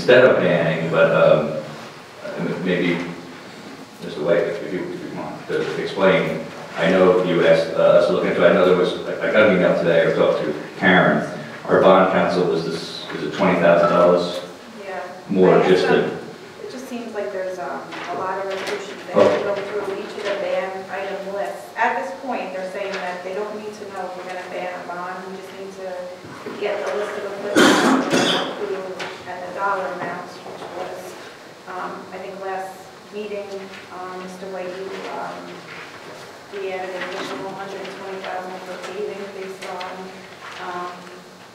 instead of banning, but maybe Mr. White, if you want to explain. I know you asked us to look into it. I know there was, I got an email today, I talked to Karen. Our bond counsel was this, is it $20,000? Yeah. More just to... It just seems like there's a lot of resolutions there to go through each of the ban item lists. At this point, they're saying that they don't need to know if we're going to ban a bond. We just need to get the list of equipment and the dollar amounts, which was, I think last meeting, Mr. White, we added an additional $120,000 for paving based on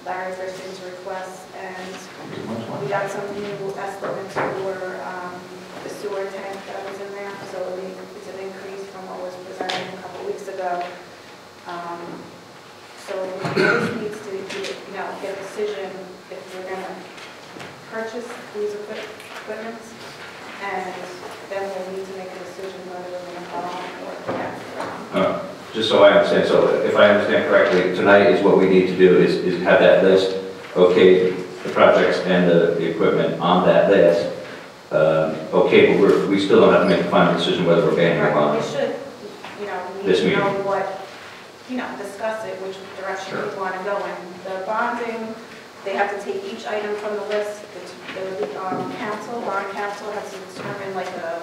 Larry Christian's request, and we got some new estimates for the sewer tank that was in there, so it's an increase from what was presented a couple weeks ago. So this needs to get a decision if we're going to purchase these equipment, and then we'll need to make a decision whether we're going to bond or get. Just so I understand, so if I understand correctly, tonight is what we need to do is have that list, okay, the projects and the equipment on that list. Okay, but we still don't have to make a final decision whether we're banning or bonding. We should, we need to know what, discuss it, which direction we want to go in. The bonding, they have to take each item from the list. The bond council has to determine like a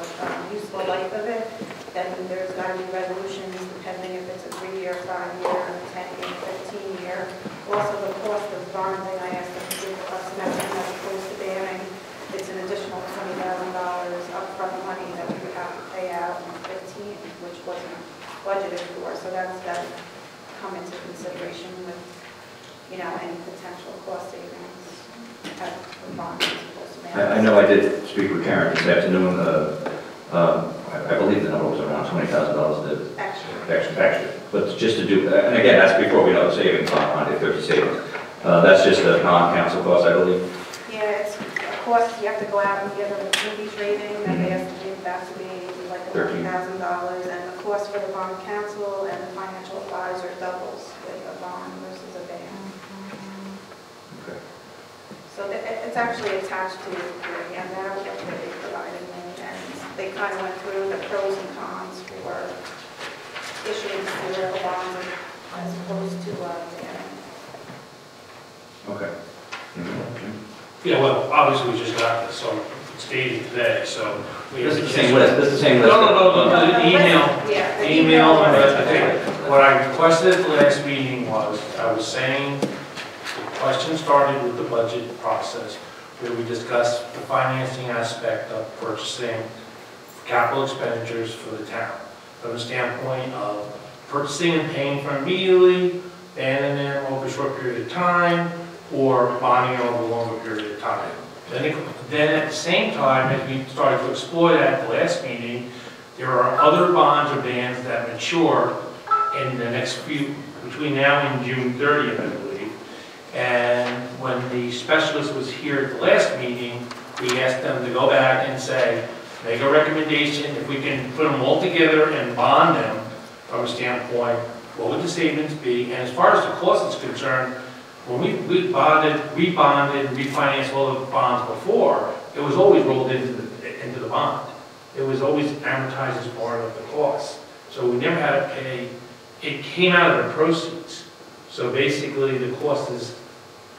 useful life of it. Then there's got to be resolutions depending if it's a 3-year, 5-year, 10-year, 15-year. Also the cost of bonding, I asked them to give us an estimate as opposed to banning. It's an additional $20,000 upfront money that we would have to pay out in 15, which wasn't budgeted for. So that's got to come into consideration with, any potential cost savings as the bond is supposed to manage. I know I did speak with Karen this afternoon. I believe the number was around $20,000 extra. But just to do, and again, that's before we know the savings on it, 30 savings. That's just a non-council cost, I believe. Yeah, it's a cost. You have to go out and get a Moody's rating, and they estimate that to be like $13,000. And the cost for the bond counsel and the financial advisor doubles with a bond versus a ban. Okay. So it's actually attached to the handout that they provided me, and they kind of went through the pros and cons for issuing zero bonds as opposed to banning. Okay. Yeah, well, obviously we just got this, so it's dated today, so we This is the same list. This is the same list. No, the email. Yeah, the email. What I requested at the last meeting was, I was saying, the question started with the budget process, where we discussed the financing aspect of purchasing capital expenditures for the town, from the standpoint of purchasing and paying for immediately, banning them over a short period of time, or bonding over a longer period of time. Then at the same time, as we started to explore that at the last meeting, there are other bonds or bans that mature in the next few, between now and June 30th, I believe. And when the specialist was here at the last meeting, we asked them to go back and say, make a recommendation, if we can put them all together and bond them from a standpoint, what would the savings be? And as far as the cost is concerned, when we rebonded, refinanced all the bonds before, it was always rolled into the bond. It was always amortized as part of the cost. So we never had to pay, it came out of the proceeds. So basically the cost is,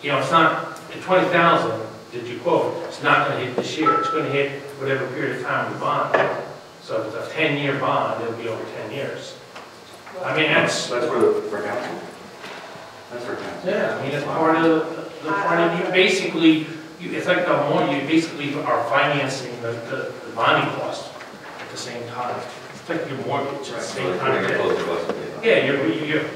it's not, the $20,000 that you quote, it's not going to hit this year. It's going to hit whatever period of time we bond. So if it's a 10-year bond, it'll be over 10 years. I mean, that's for council. That's for council. Yeah, I mean, it's part of you basically, it's like the more you basically are financing the bonding cost at the same time. It's like your mortgage at the same time. Yeah,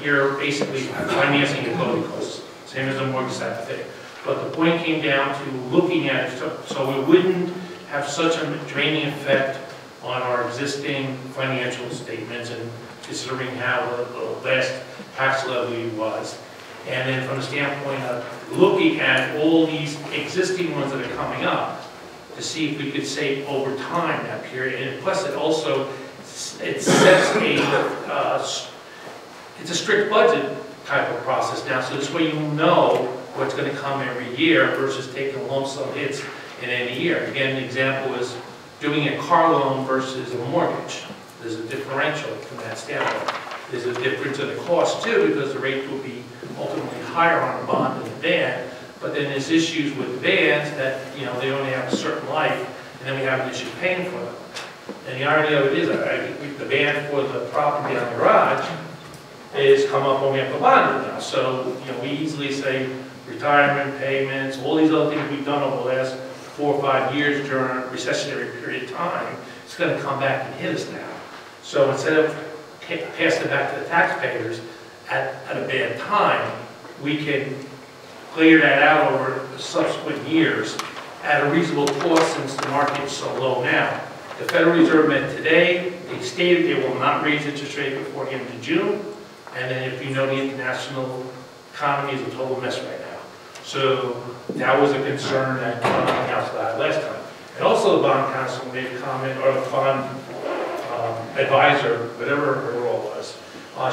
you're basically financing your closing costs, same as the mortgage side of it. But the point came down to looking at it so we wouldn't have such a draining effect on our existing financial statements and considering how the last tax levy was. And then from the standpoint of looking at all these existing ones that are coming up to see if we could save over time that period. And plus it also, it sets it's a strict budget type of process now. So this way you know what's going to come every year versus taking lump sum hits in any year. Again, the example is doing a car loan versus a mortgage. There's a differential from that standpoint. There's a difference in the cost too, because the rate will be ultimately higher on a bond than a ban. But then there's issues with bans that, you know, they only have a certain life, and then we have an issue paying for them. And the irony of it is, the ban for the property on the garage is come up when we have to bond it now. So, you know, we easily say retirement payments, all these other things we've done over the last 4 or 5 years during a recessionary period of time, it's going to come back and hit us now. So instead of passing it back to the taxpayers at a bad time, we can clear that out over the subsequent years at a reasonable cost since the market is so low now. The Federal Reserve met today. They stated they will not raise interest rate before the end of June. And then if you know, the international economy is a total mess right now. So that was a concern that the bond council had last time. And also the bond council made a comment, or the fund advisor, whatever her role was,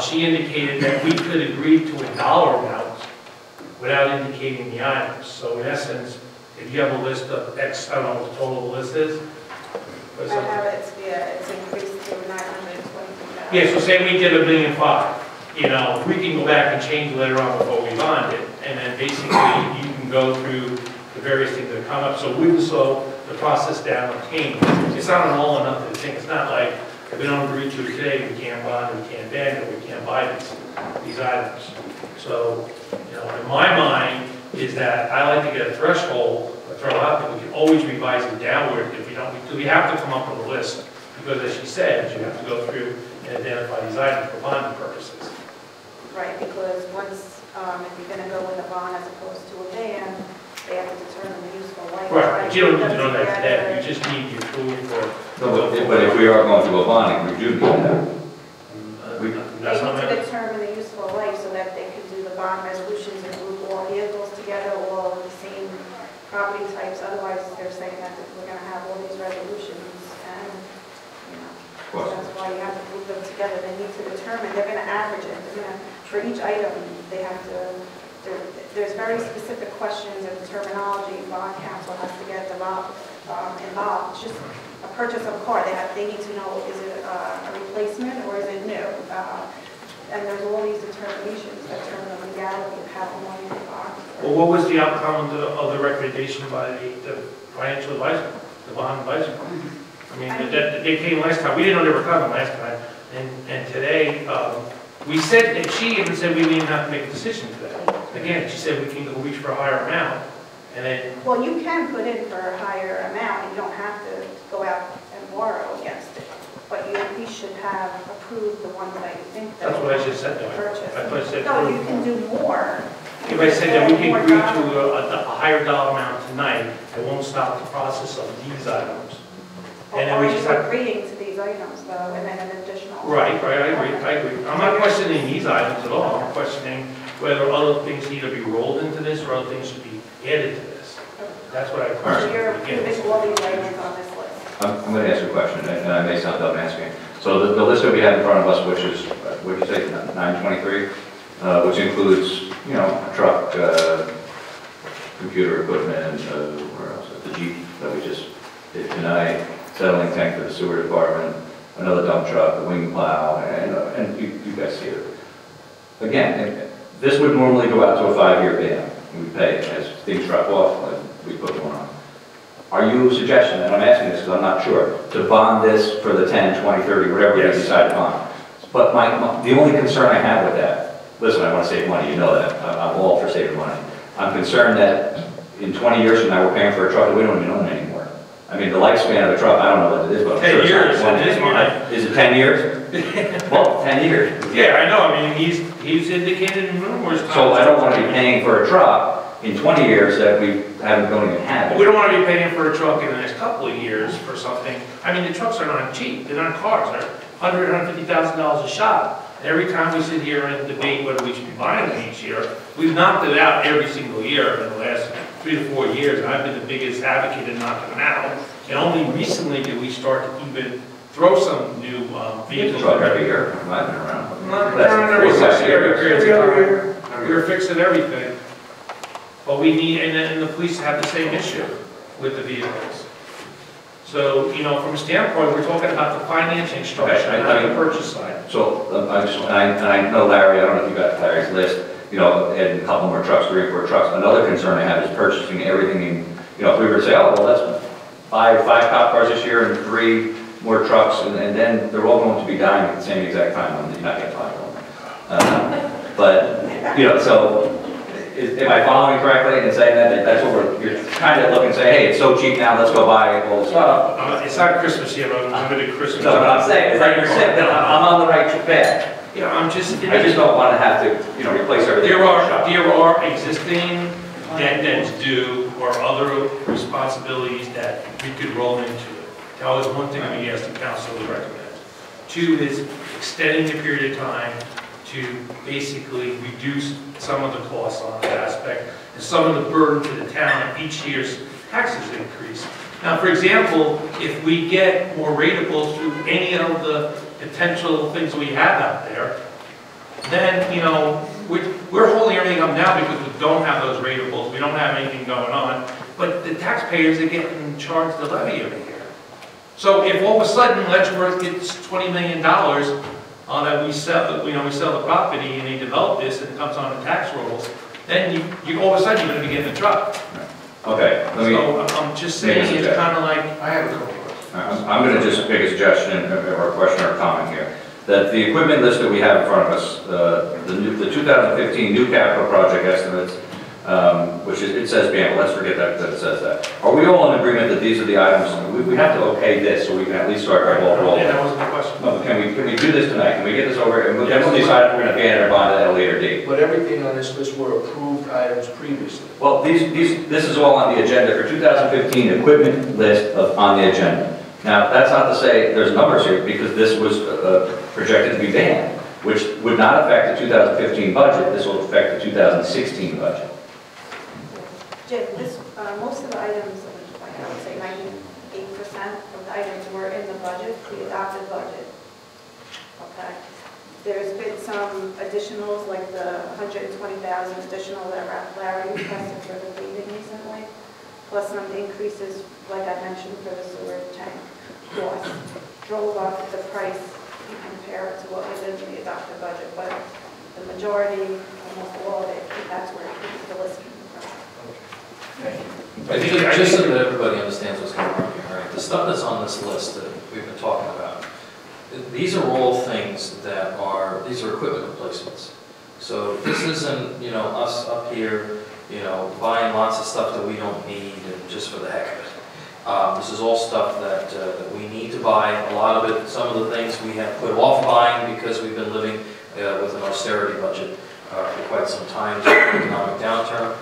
she indicated that we could agree to a dollar amount without indicating the items. So in essence, if you have a list of X, I don't know what the total list is. I have it, it's increased to 923,000. Yeah, so say we did $1.5 million. You know, we can go back and change later on before we bond it, and then basically you can go through the various things that come up. So we will slow the process down and change. It's not an all or nothing thing. It's not like if we don't agree to it today, we can't bond it, we can't ban it, we can't buy these items. So, you know, in my mind is that I like to get a threshold, throw out that we can always revise it downward if we don't, because we have to come up with a list. Because as she said, you have to go through and identify these items for bonding purposes. Right, because once, if you're going to go with a bond as opposed to a ban, they have to determine the useful life. Right, but you don't need to know that today. You just need your tool for. No, but if we are going through a bonding, we do need that. They need to determine the useful life so that they can do the bond resolutions and group all vehicles together, all of the same property types. Otherwise, they're saying that we're going to have all these resolutions, and you know, that's why you have to group them together. They need to determine. They're going to average it. They're going to, for each item, they have to. There's very specific questions and terminology. Bond counsel has to get involved. It's just a purchase of a car. They need to know, is it a replacement or is it new? And there's all these determinations that determine the legality of how long you can bond. Well, what was the outcome of the recommendation by the financial advisor, the bond advisor? I mean, they came last time. We didn't know they were coming last time. And today, we said, and she even said we didn't even have to make a decision today. Again, she said we can go reach for a higher amount. And then, well, you can put in for a higher amount. You don't have to go out and borrow against it. But you at least should have approved the ones that you think that that's what I just said, though. purchase. I thought I said no, you can do more. If I said that we can agree to a higher dollar amount tonight, it won't stop the process of these items. And then we just agreeing to these items, though, and then an additional. Right, I agree. I'm not questioning these items at all. I'm questioning whether other things need to be rolled into this or other things should be added to this. That's what I question. So you're approving all these items on this list. I'm going to ask a question, and I may sound dumb asking. So the list that we have in front of us, which is, what did you say, 923, which includes, you know, a truck, computer equipment, where else? The Jeep that we just did tonight, settling tank for the sewer department, another dump truck, a wing plow, and you guys see it. Again, this would normally go out to a 5-year ban. We pay as things drop off, like we put one on. Are you suggesting, and I'm asking this because I'm not sure, to bond this for the 10, 20, 30, whatever we decide to bond? But the only concern I have with that, listen, I want to save money, you know that. I'm all for saving money. I'm concerned that in 20 years from now, we're paying for a truck that we don't even own anymore. I mean, the lifespan of a truck, I don't know what it is, but I'm 10 sure years, it's not Is it 10 years? Well, 10 years. Yeah, I know. I mean, he's indicated in numerous times. So I don't want to be paying for a truck in 20 years that we don't even have. But we don't want to be paying for a truck in the next couple of years for something. I mean, the trucks are not cheap. They're not cars. They're $150,000 a shot. Every time we sit here and debate whether we should be buying them each year, we've knocked it out every single year in the last 3 to 4 years, and I've been the biggest advocate in knocking them out. And only recently did we start to even throw some new vehicles. Truck every year. I've been around. Not every 6 years. We were fixing everything. But we need, and the police have the same issue. with the vehicles. So, you know, from a standpoint, we're talking about the financing structure, Okay, not the purchase side. So, I know Larry, I don't know if you got Larry's list, you know, and a couple more trucks, 3 or 4 trucks. Another concern I have is purchasing everything in, you know, if we were to say, oh, well, that's five cop cars this year and 3 more trucks, and then they're all going to be dying at the same exact time, you're not getting 5 of them. But, you know, so, am I following correctly in saying that that's what you're kind of looking and say, hey, it's so cheap now, let's go buy all this stuff? It's not Christmas yet, but I'm limited Christmas. No, what I'm saying is like you're saying, that I'm on the right path. Yeah, I just don't want to have to, you know, replace everything. There are existing debt that's due or other responsibilities that we could roll into it. That was one thing we asked the council to recommend. 2 is extending the period of time to basically reduce some of the costs on that aspect and some of the burden to the town if each year's taxes increase. Now, for example, if we get more ratables through any of the potential things we have out there, then, you know, we're holding everything up now because we don't have those ratables, we don't have anything going on, but the taxpayers are getting charged the levy every year. So if all of a sudden Letchworth gets $20 million that we sell, you know, we sell the property and they develop this and it comes on the tax rolls, then you all of a sudden you're going to be getting a truck. Okay, So I'm just saying it's kind of like. I have a couple of questions. I'm going to just make a suggestion or a question or a comment here. That the equipment list that we have in front of us, the 2015 new capital project estimates, which is, it says BAM, let's forget that it says that. Are we all in agreement that these are the items, we have to okay this so we can at least start our ball rolling? Yeah, that wasn't the question. No, can we do this tonight? Can we get this over, and then we'll decide if we're going to ban it or bond it at a later date? But everything on this list were approved items previously. Well, this is all on the agenda for 2015 equipment list on the agenda. Now, that's not to say there's numbers here, because this was projected to be banned, which would not affect the 2015 budget. This will affect the 2016 budget. Jim, most of the items, I would say 98% of the items were in the budget, the adopted budget. Okay. There's been some additionals, like the 120,000 additional that Larry requested for the paving recently, plus some increases, like I mentioned, for the sewer tank cost. Drove up the price and compare it to what was in the adopted budget, but the majority, almost all of it, that's where the list came from. I think just so that everybody understands what's going on here, right? The stuff that's on this list that we've been talking about, these are all things that these are equipment replacements. So this isn't, you know, us up here, you know, buying lots of stuff that we don't need and just for the heck of it. This is all stuff that we need to buy. A lot of it, some of the things we have put off buying because we've been living with an austerity budget for quite some time due to the economic downturn.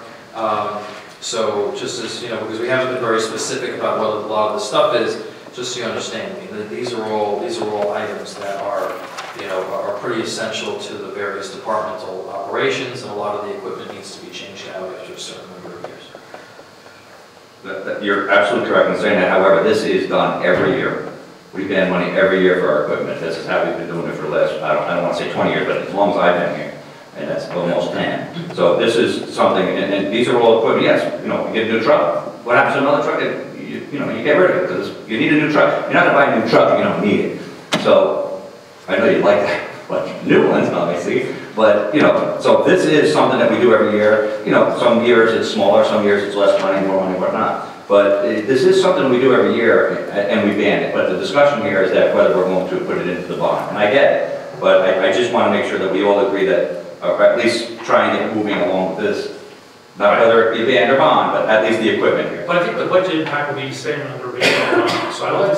So just as, you know, because we haven't been very specific about what a lot of the stuff is, just so you understand, I mean, these are all items that are, you know, are pretty essential to the various departmental operations, and a lot of the equipment needs to be changed out after a certain number of years. You're absolutely correct in saying that. However, this is done every year. We ban money every year for our equipment. This is how we've been doing it for the last, I don't want to say 20 years, but as long as I've been here. And that's almost 10. So this is something, and these are all equipment. Yes, you know, you get a new truck. What happens to another truck? You know, you get rid of it because you need a new truck. You're not going to buy a new truck if you don't need it. So I know you like that, but new ones, obviously. But, you know, so this is something that we do every year. You know, some years it's smaller, some years it's less money, more money, whatnot. But this is something we do every year, and we ban it. But the discussion here is that whether we're going to put it into the bond. And I get it, but I just want to make sure that we all agree that, or at least try and get moving along with this. Not whether it be banned or bond, but at least the equipment here. But I think the budget impact will be the same under a band, so I don't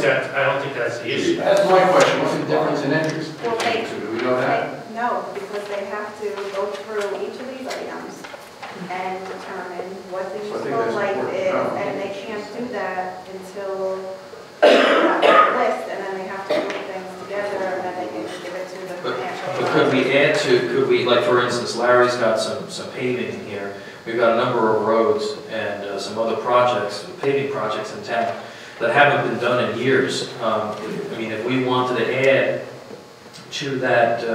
think that's the issue. That's my question. What's the difference in interest? Well, Do we know that? No, because they have to go through each of these items and determine what the useful life is, and they can't do that until they have the list, and then they have to put things together, and then they can give it to the financial. But could we, like for instance, Larry's got some paving in here. We've got a number of roads and some other projects, paving projects in town that haven't been done in years. I mean, if we wanted to add to that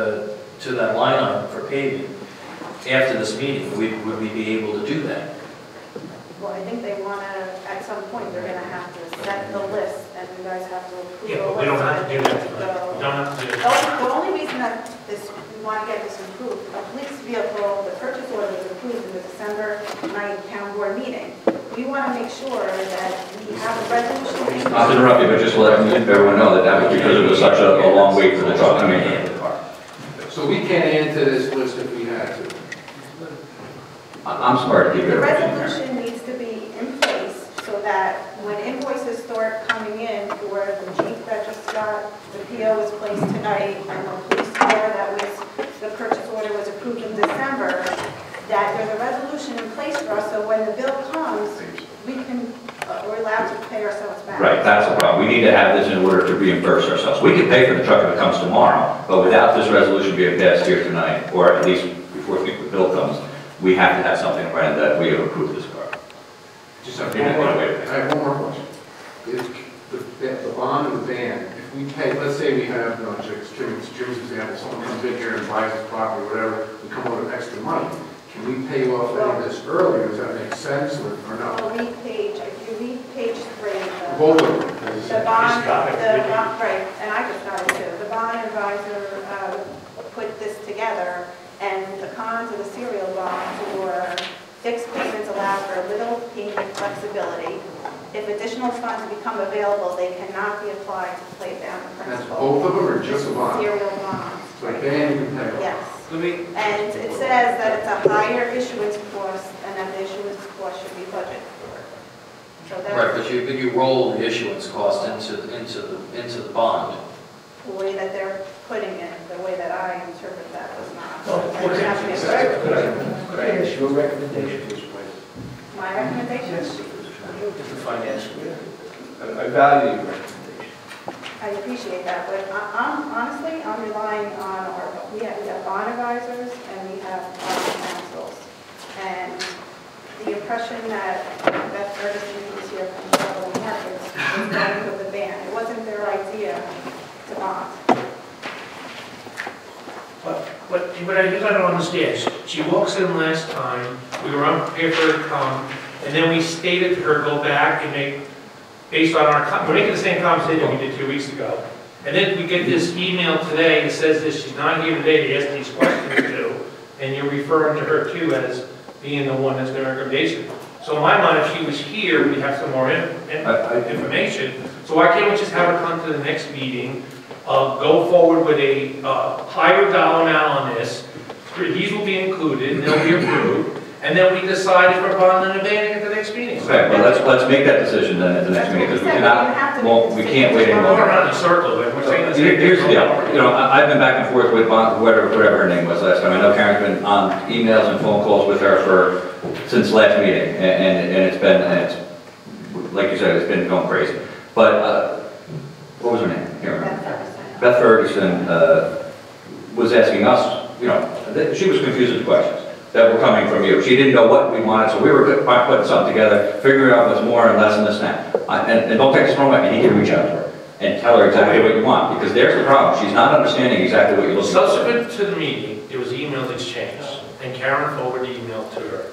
line item for paving after this meeting, would we be able to do that? Well, I think they want to, at some point, they're gonna have to set the list, and you guys have to approve the Yeah, list. but we don't have to do that tonight. So- We don't have to do that. The only reason that we want to get this approved, a police vehicle, the purchase order was approved in the December 9th town board meeting. We want to make sure that we have a resolution. Not to interrupt you, but just to let everyone know that that was because it was such a long wait for the truck coming in the car. So we can't add to this list if we had to. I'm sorry to keep it. The resolution needs to be in place so that when invoices start coming in for the Jeep that just got, the PO was placed tonight, and the police car that was, the purchase order was approved in December, that there's a resolution in place for us, so when the bill comes, we can, we're allowed to pay ourselves back. Right, that's the problem. We need to have this in order to reimburse ourselves. We can pay for the truck if it comes tomorrow, but without this resolution being passed here tonight, or at least before the bill comes, we have to have something around that we have approved this car. Just have one more, I have one more question. If the bond of the van, if we pay, let's say we have, Jim's example, someone comes in here and buys his property, whatever, we come up with extra money. Can we pay off any of this earlier? Does that make sense or not? Well, if you read page 3, Both of them. the bond, right, and I just got it too. The bond advisor put this together, and the cons of the serial bonds were fixed payments allow for a little payment flexibility. If additional funds become available, they cannot be applied to pay down the That's principal. both of them or just a bond? Serial bonds. So a van you can pay off? Yes. Let me, And it says that it's a higher issuance cost, and that the issuance cost should be budgeted for. So Right, that's but you roll the issuance cost into the bond. the way that they're putting it, the way that I interpret that was not. Well, I would have to make Could I ask your recommendation to this place? My recommendation? Yes, as a financial, I value your recommendation. I appreciate that, but honestly, I'm relying on we have bond advisors and we have counsels. And the impression that Beth Ferguson was here from the capital markets was going with the ban. It wasn't their idea to bond. But I guess I don't understand. She walks in last time, we were unprepared for her to come, and then we stated to her, go back and make, based on we're making the same conversation we did 2 weeks ago. And then we get this email today that says that she's not here today to ask these questions to, and you're referring to her too as being the one that's going to recommendation. So in my mind, if she was here, we'd have some more information. So why can't we just have her come to the next meeting, go forward with a higher dollar amount on this, these will be included, and they'll be approved, and then we decide if we're bonding and abandoning at the next meeting. Okay, well, let's make that decision then at the next meeting, because we cannot, well, we can't wait any We're going longer. around in a circle, and we're saying the same thing. Here's the deal, I've been back and forth with whatever her name was last time. I know Karen's been on emails and phone calls with her since last meeting, and it's been, like you said, it's been going crazy. But, what was her name? I can't remember. Beth Ferguson was asking us, she was confused with the questions that were coming from you. She didn't know what we wanted, so we were putting something together, figuring out what's more and less and this and that. And don't take this wrong way, you need to reach out to her and tell her exactly what you want, because there's the problem. She's not understanding exactly what you're looking for. Subsequent to the meeting, there was email exchange, and Karen forwarded the email to her.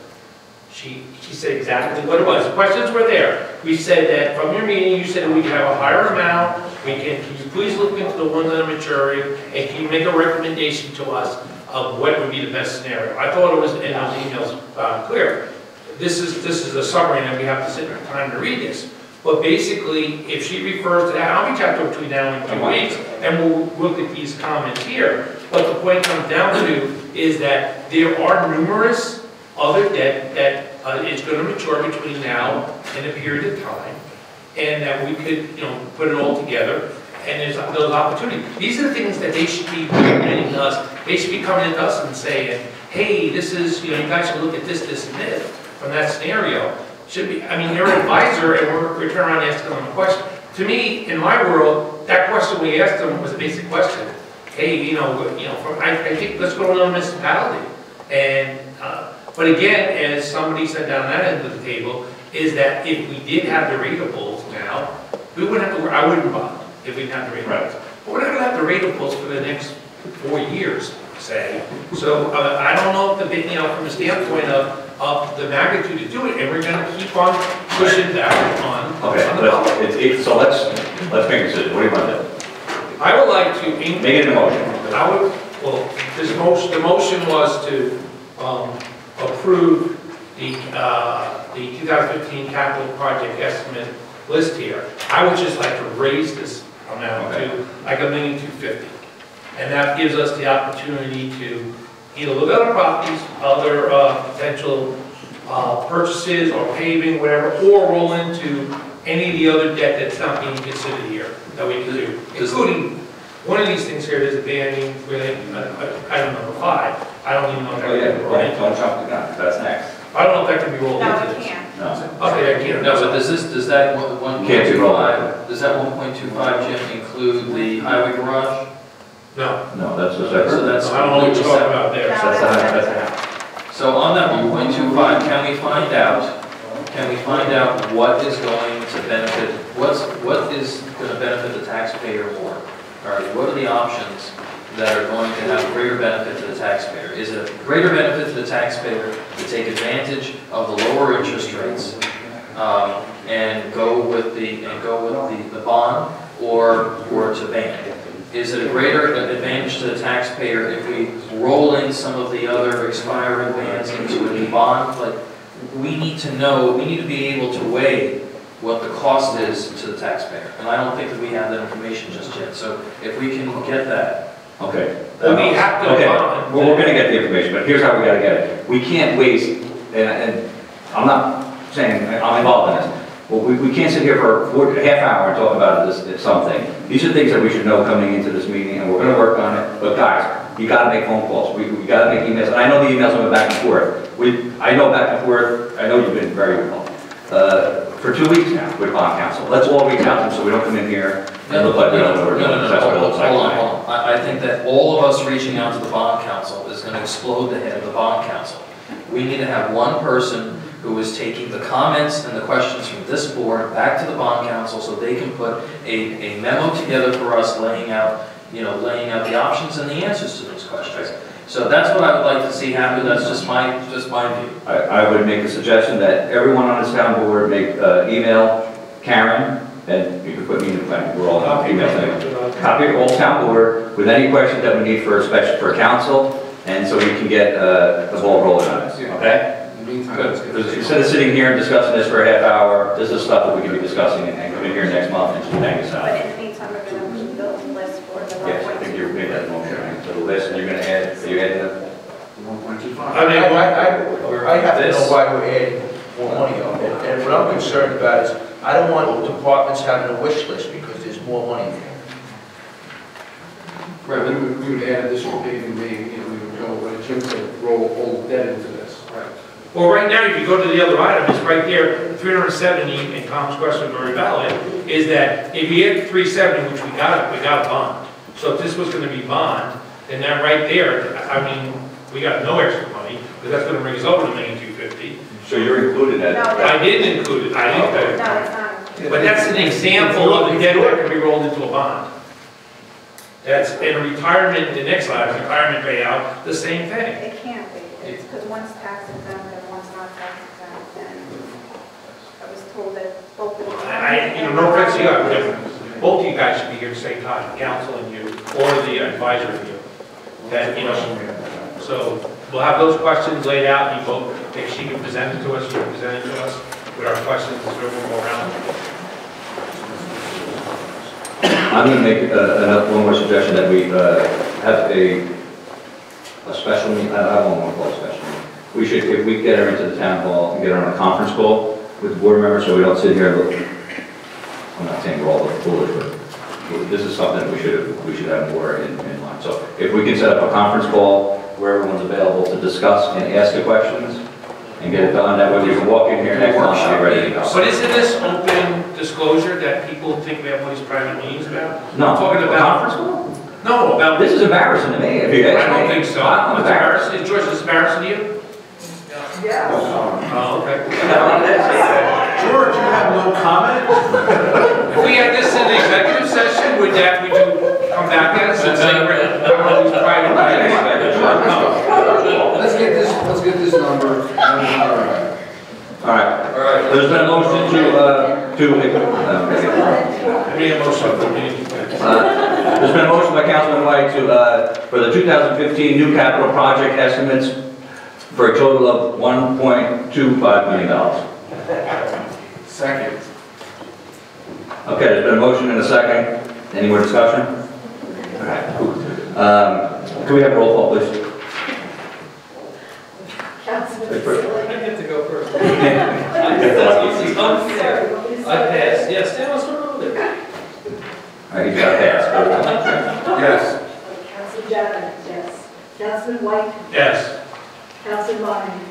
She said exactly what it was. The questions were there. We said that from your meeting, you said we could have a higher amount. Can you please look into the ones that are maturing, and can you make a recommendation to us of what would be the best scenario? I thought it was in those emails clear. This is a summary, and we have to sit in time to read this. But basically, if she refers to that, I'll reach out to her between now and 2 weeks, and we'll look at these comments here. But the point comes down to is that there are numerous other debt that is going to mature between now and a period of time, and that we could, put it all together, and there's those opportunities. These are the things that they should be recommending to us. They should be coming to us and saying, hey, this is, you guys should look at this, this, and this from that scenario. Should be, they're an advisor, and we're turning around and asking them a question. To me, in my world, that question we asked them was a basic question. Hey, I think let's go to another municipality. And, but again, as somebody said down that end of the table, is that if we did have the ratables now, we wouldn't have to, I wouldn't bond if we didn't have the ratables. Right. But we're not going to have the ratables for the next 4 years, say. So I don't know if from the standpoint of the magnitude to do it, and we're going to keep on cushion that on. Okay, on the bond. so let's make a decision. What do you want to do? I would like to Make it a motion. I would, well, the motion was to approve the 2015 capital project estimate list here. I would just like to raise this amount to like $1,250,000. And that gives us the opportunity to either look at other properties, other potential purchases or paving, whatever, or roll into any of the other debt that's not being considered here that we can do, including one of these things here is abandoned, item number 5. I don't even know if that can be rolled into. Don't jump the gun, that's next. I don't know if that can be rolled No, into it this. can't. No. Okay, I can't. No, but does that 1.25, does that 1.25, Jim, include the highway garage? No. No, that's a So separate. that's I don't know what you're talking about there. No. That's a half. So on that 1.25, can we find out what is going to benefit, what is going to benefit the taxpayer more? All right, what are the options that are going to have greater benefit to the taxpayer? Is it a greater benefit to the taxpayer to take advantage of the lower interest rates and go with the bond, or to ban? Is it a greater advantage to the taxpayer if we roll in some of the other expiring bans into a new bond? Like, we need to know, we need to be able to weigh what the cost is to the taxpayer. And I don't think that we have that information just yet. So if we can get that. Okay. Well, we have to Okay, bond. well, we're gonna get the information, but here's how we gotta get it. We can't waste, and I'm not saying I'm involved in this, but we can't sit here for a half hour and talk about this something. These are things that we should know coming into this meeting, and we're gonna work on it. But guys, you gotta make phone calls. We gotta make emails, and I know the emails went back and forth. I know back and forth, I know you've been very well. For 2 weeks now with bond council. Let's all reach out to them so we don't come in here and look like we don't know what we're doing. That's what it looks like tonight. I think that all of us reaching out to the bond council is going to explode the head of the bond council. We need to have one person who is taking the comments and the questions from this board back to the bond council so they can put a memo together for us laying out the options and the answers to those questions. So that's what I would like to see happen. That's just my view. I would make a suggestion that everyone on this town board email Karen, and you can put me in the plan, we're all on email thing. Copy the whole town board with any questions that we need for council, and so we can get the ball rolling on this, okay? In the meantime, Good. let's get Because this. instead of sitting here and discussing this for a half hour, this is stuff that we can be discussing and come in here next month and just bang this But out. in the meantime, we're going to build a list for the Yes, I think you made that motion, right? So the list, and you're gonna add, are you adding the 1.25. I have to know why we're adding more money on it. And what I'm concerned about is, I don't want departments having a wish list because there's more money there. Right, we would add additional paving, we would go, what Jim said, roll old debt into this. Right. Well, right now, if you go to the other item, it's right there, 370, and Tom's question was very valid, is that if you get 370, which we got a bond. So if this was going to be bond, then that right there, I mean, we got no extra money, because that's going to bring us over to $1,250,000. So you're included in that? No. I didn't include it, I didn't include it. No, it's not. But that's an example of the debt that can be rolled into a bond. That's in retirement, the next slide, retirement payout, the same thing. It can't be. It's because one's tax exempt and one's not tax exempt. And I was told that both of them. No offense to you, but both of you guys should be here at the same time, council and you, or the advisor of you. That, so we'll have those questions laid out, and you both, if she can present it to us, you can present it to us with our questions as we go around. I'm going to make one more suggestion that we have a special meeting. I won't want to call it a special meeting. We should, if we get her into the town hall and get her on a conference call with the board members, so we don't sit here and look. I'm not saying we're all looking foolish, but this is something that we should have more in mind. So if we can set up a conference call where everyone's available to discuss and ask the questions and get it done, that way we can walk in here next month and be ready to go. But isn't this open disclosure that people think we have all these private meetings about? No, I'm talking about. conference call? No, about. This is embarrassing to me. If you I ask don't me. think so. I'm It's embarrassed. embarrassing. George, is embarrassing to you? Yeah. Oh, okay. George, you have no comment? If we had this in the executive session, would you come back at us and say we're all these private meetings? Let's get this number. All right. There's been a motion to me a motion for me. There's been a motion by Councilman White for the 2015 new capital project estimates for a total of $1.25 million. Second. Okay, there's been a motion and a second. Any more discussion? All right. Can we have a roll call, please? Councilman I Stony. get to go first. Get the lucky seat. Unfair. I pass. Yes, stand on over there. All right, he's got to pass. Yes. Councilman Javits, yes. Councilman White, Yes. Councilman Barney,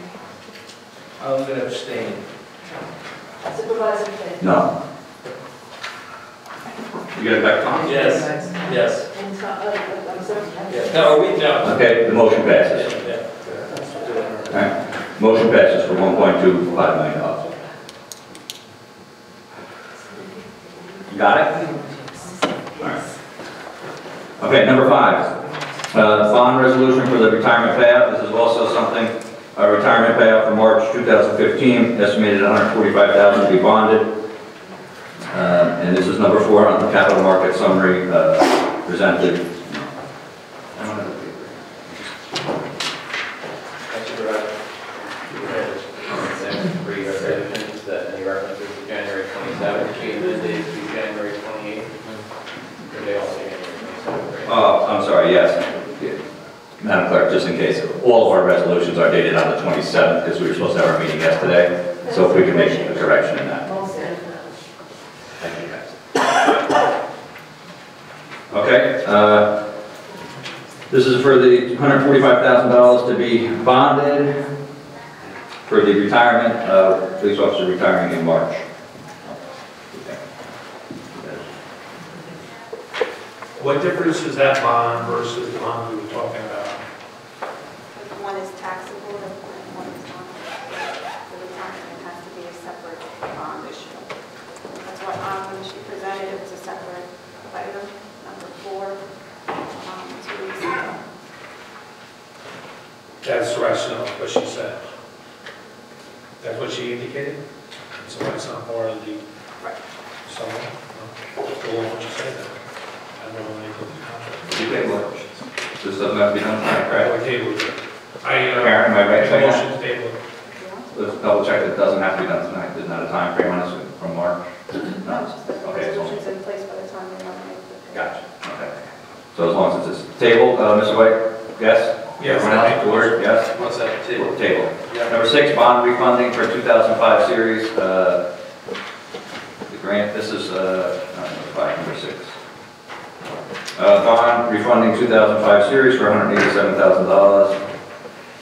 I'm going to abstain. Supervisor Finch. No. You got it back, Tom? Yes. Yes. And I'm sorry. Yes. No, we no. Okay, the motion passes. Yeah. All right, motion passes for $1.25 million. You got it? All right. Okay, number 5, bond resolution for the retirement payout. This is also something, a retirement payout for March 2015, estimated $145,000 to be bonded. And this is number 4 on the capital market summary presented. Three resolutions that any references to January 27th, changes dates to January 28th. Or they all say January 27th, right? Oh, I'm sorry, yes. Madam Clerk, just in case, all of our resolutions are dated on the 27th because we were supposed to have our meeting yesterday. So if we can make a correction in that. Thank you, guys. Okay, this is for the $145,000 to be bonded for the retirement of police officer retiring in March. What difference is that bond versus the bond we were talking about? One is taxable and one is not. The retirement has to be a separate bond issue. That's why when she presented, it was a separate item, number 4, 2 weeks ago. That's the rationale, what she said. That's what she indicated? So that's not part of the, Right. so, go on what you said then. I don't know anything to the contract. You table it. This doesn't have to be done tonight, I right? table it. Karen, am I right? Make a motion to table it. Let's double check that it doesn't have to be done tonight. There's not a time frame on this from March? No, it's just that the Okay, so- resolution's in place by the time we nominate the. Gotcha, okay. So as long as it's tabled, Mr. White, yes? Yes. Everyone else, George, yes? What's that? Table. Table. Number 6, bond refunding for 2005 series. The grant, this is, number 6. Bond refunding 2005 series for $187,000.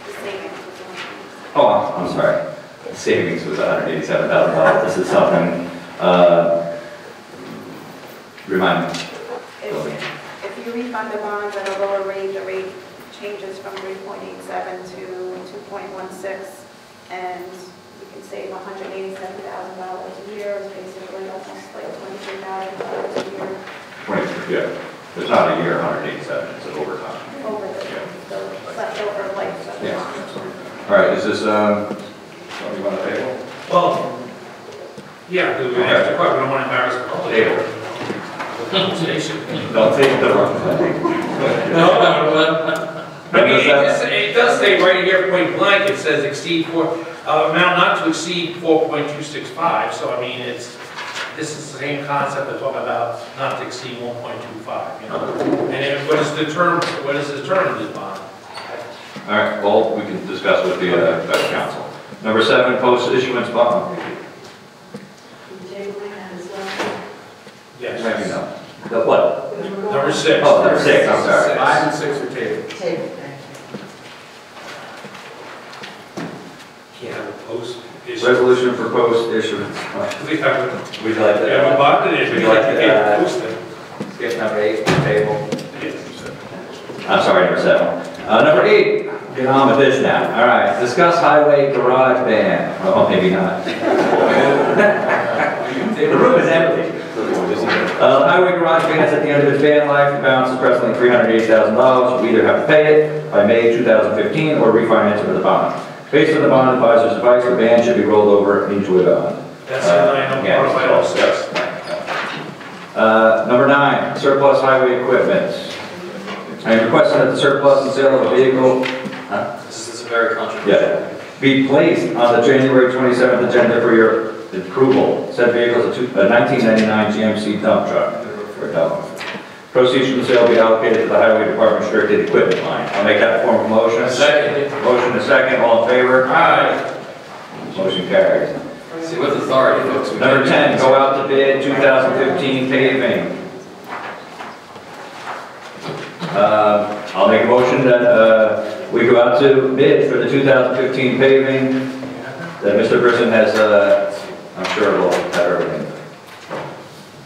The savings was in. Oh, I'm sorry. The savings was $187,000. This is something, remind me. If you refund the bonds at a lower rate, the rate changes from 3.87 to 2.16, and you can save $187,000 a year. It's basically almost like $23,000 a year 23, yeah. It's not a year, 187, it's overtime. over the leftover life. of the Yeah. bond. All right, is this, something you want to table? Well, yeah, because we asked the question, we don't want to embarrass the public. Table. Station. Don't take the wrong thing. I mean, it does say right here, point blank, it says amount not to exceed 4.265, so I mean, this is the same concept we're talking about, not to exceed 1.25, you know? And what is the term of this bond? All right, well, we can discuss with the Federal Council. Number 7, post-issuance bond. Tabling that as well. Yes. Maybe no. The what? Number 6. Oh, number 6, I'm sorry. 5 and 6 are tabled. Table, thank you. Can't have a post issue. Resolution for post-issuance. We have, Would you like we have a bond in it, Would we you like have to to, get posted. skip number 8, table? Yes. I'm sorry, number 7. Number 8, get on with this now. All right, discuss highway garage ban. Oh, maybe not. The room is empty. Highway garage ban is at the end of its ban life. The balance is presently $380,000. We either have to pay it by May 2015 or refinance it with a bond. Based on the bond advisor's advice, the ban should be rolled over into a bond. That's in line on Yeah, part of item 6. Number 9, surplus highway equipment. I am requesting that the surplus and sale of a vehicle, This is very controversial. yeah, be placed on the January 27th agenda for your approval. Said vehicle is a 1999 GMC dump truck. For dump. Proceeds from the sale will be allocated to the Highway Department restricted equipment line. I'll make that form of motion. Second. Motion is second. All in favor? Aye. Motion carries. See, with authority, folks. we Number can't 10, do go out to bid 2015 paving. I'll make a motion that we go out to bid for the 2015 paving. That Mr. Brisson has, I'm sure will have everything.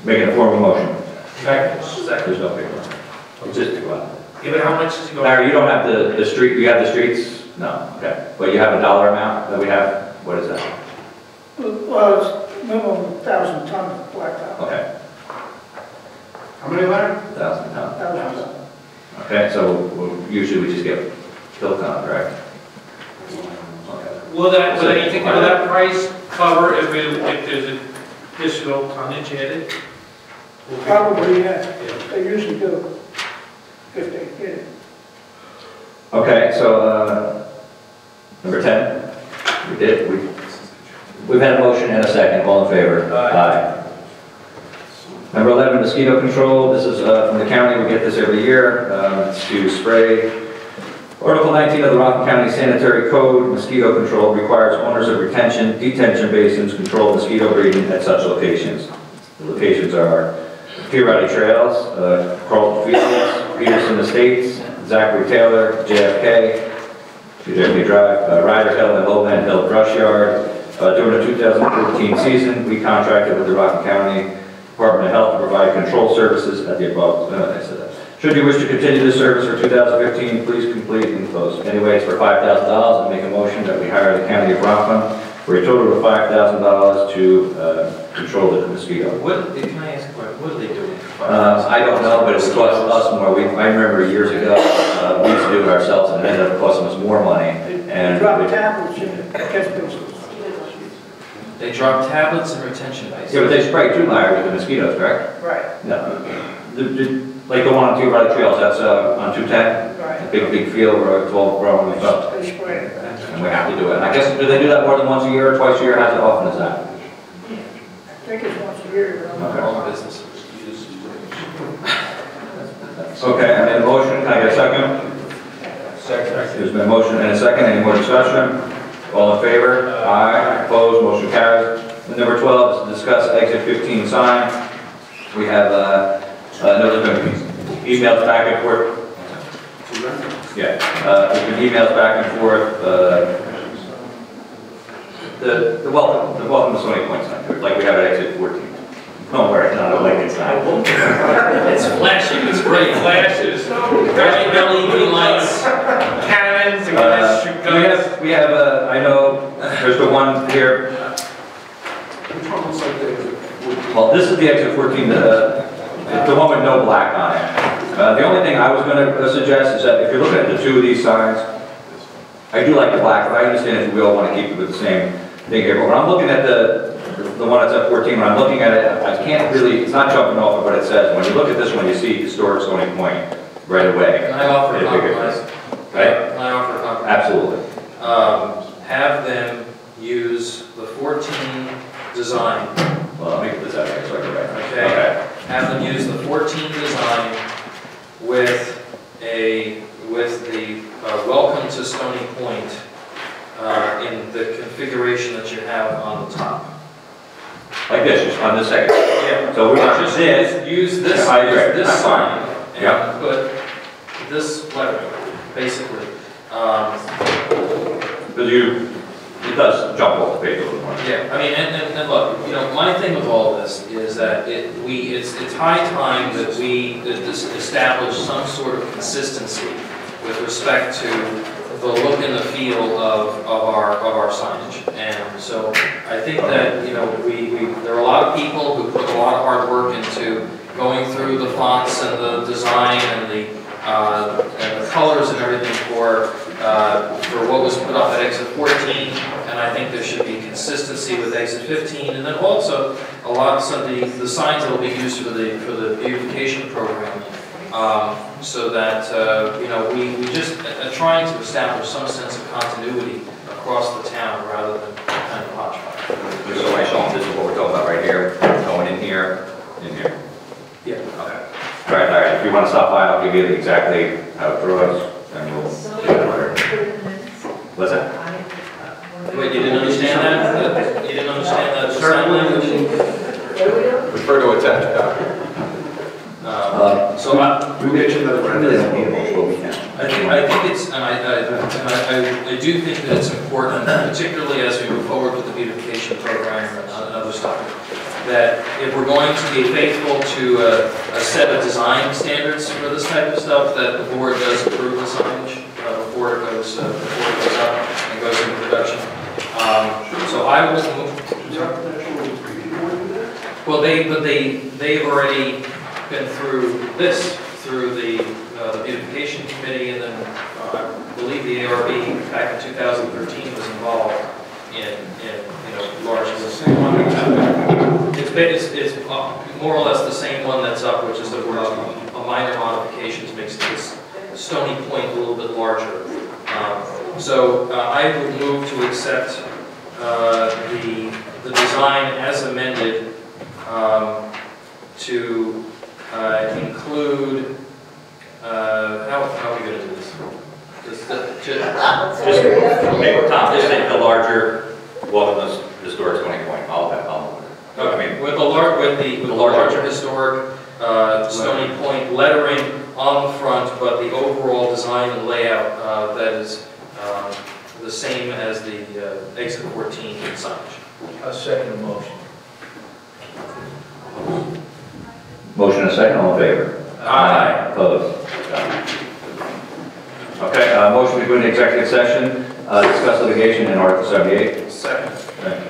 Making a formal motion. Second. There's no paper. It's just to go out. Give it how much is it going? Larry, you don't have the street, you have the streets? No, okay. But you have a dollar amount that we have? What is that? Well, it's minimum 1,000 ton of blacktop. Okay, How many, Larry? 1,000 pounds. 1,000 ton. Okay, so usually we just get filled on, correct? Okay. Will that price cover if there's additional tonnage added? Will it- Probably, yeah. Yeah. They usually do, if they get it. Okay, so, number 10, we did, we've had a motion and a second, all in favor? Aye. Number 11, mosquito control, this is from the county, we get this every year, it's to spray. Article 19 of the Rockland County Sanitary Code, mosquito control requires owners of detention basins control mosquito breeding at such locations. The locations are Peabody Trails, Carlton Fields, Peterson Estates, Zachary Taylor, JFK Drive, Ryder Hill and Lowland Hill Brush Yard. During the 2014 season, we contracted with the Rockland County Department of Health to provide control services at the above. I said that. Should you wish to continue this service for 2015, please complete and close. Anyway, it's for $5,000 and make a motion that we hire the County of Rockland for a total of $5,000 to control the mosquito. Can I ask, what are they doing? I don't know, but it's cost us more. I remember years ago, we used to do it ourselves and it ended up costing us more money. They drop tablets in catch basins. They drop tablets and retention Yeah, but basins. they spray too, Larry, with the mosquitoes, correct? Right, No. Like the one on Peabody Trails, that's on 210? right. Big field where it's all grown and stuff. They spray it. And we have to do it. And I guess, do they do that more than once a year or twice a year? How often is that? I think it's once a year. Okay. All business. Okay, I made a motion. Can I get a second? Second. There's been a motion and a second. Any more discussion? All in favor? Aye. Opposed? Motion carries. And number 12 is to discuss exit 15 sign. We have, no, there's been emails back and forth. Yeah, there's been emails back and forth. The welcome to Stony Point sign, like we have at exit 14. Don't worry, it's not a Lincoln sign. It's flashing, it's great. Flashes, Very LED lights. cannons, and guns. We have, I know, there's the one here. Which one looks like they? Well, this is the exit 14, the one with no black on it. The only thing I was going to suggest is that if you're looking at the two of these signs, I do like the black, but I understand if we all want to keep it with the same thing here. But when I'm looking at the one that's at 14, when I'm looking at it, I can't really, it's not jumping off of what it says. When you look at this one, you see historic Stony Point right away. Can I offer a They figure compromise? this. Right? Can I offer a compromise? Absolutely. Have them use the 14 design. Well, let me put this out here so I can write. Okay. Have them use the 14 design with the welcome to Stony Point in the configuration that you have on the top. Like this, just on this second. Yeah. So we're not Just this. use this, Yeah, I agree. this That's fine. sign Yeah. and put this letter, basically. Because it does jump off the page a little more. Yeah, I mean, and look, you know, my thing with all this is that it's high time that we establish some sort of consistency with respect to the look and the feel of our signage. And so I think that, you know, there are a lot of people who put a lot of hard work into going through the fonts and the design and the colors and everything for what was put up at exit 14. And and I think there should be consistency with exit 15, and then also a lot of the signs that will be used for the beautification program, so that we just are trying to establish some sense of continuity across the town rather than kind of hodgepodge. Just so I show them, this is what we're talking about right here, going in here, in here. Yeah. Okay. All right, if you want to stop by, I'll give you exactly how it draws, and we'll do it order. What's that? Wait, you didn't understand that? You didn't understand that sign language? Refer to attached copy. We mentioned that we really don't need it, but we can. I think it's, and I do think that it's important, particularly as we move forward with the beautification program and other stuff, that if we're going to be faithful to a set of design standards for this type of stuff, that the board does approve the signage before it goes up and goes into production. So I will move. Well, they've already been through this, through the beautification committee, and then I believe the ARB back in 2013 was involved in large. It's more or less the same one that's up, which is a minor modifications makes this Stony Point a little bit larger. So I would move to accept the design as amended to include, how are we going to do this? Tom, just think the larger, well, the historic Stony Point, Okay, with the larger historic Stony Point lettering on the front, but the overall design and layout that is the same as the exit 14 signage. A second motion. Motion and a second, all in favor? Aye. Opposed? Okay, motion to go into executive session, discuss litigation in Article 78. Second. Thank you.